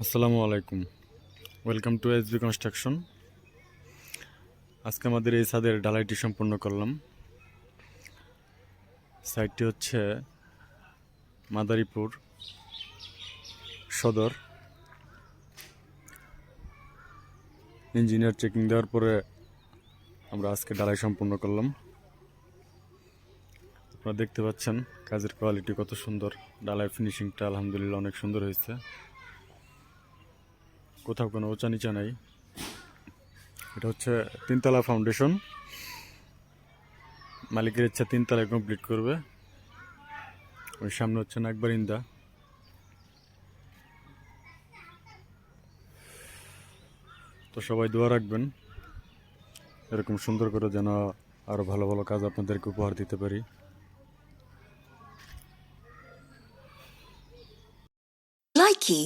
আসসালামু আলাইকুম। Welcome to SB construction. আজকে আমাদের এই ছাদের ঢালাইটি সম্পূর্ণ করলাম। সাইটটি হচ্ছে মাদারীপুর সদর। ইঞ্জিনিয়ার চেকিং দেওয়ার পরে আমরা আজকে ঢালাই সম্পূর্ণ করলাম। আপনারা দেখতে পাচ্ছেন কাজের কোয়ালিটি কত সুন্দর। ঢালাই ফিনিশিংটা আলহামদুলিল্লাহ অনেক সুন্দর হয়েছে। কোথাও কোনো উঁচা নিচা নাই। এটা হচ্ছে তিনতলা ফাউন্ডেশন। মালিকের ইচ্ছা তিনতলায় কমপ্লিট করবে। ওই সামনে হচ্ছে নাকবারিন্দা। তো সবাই দোয়া রাখবেন এরকম সুন্দর করে যেন আরো ভালো ভালো কাজ আপনাদেরকে উপহার দিতে পারি। Likey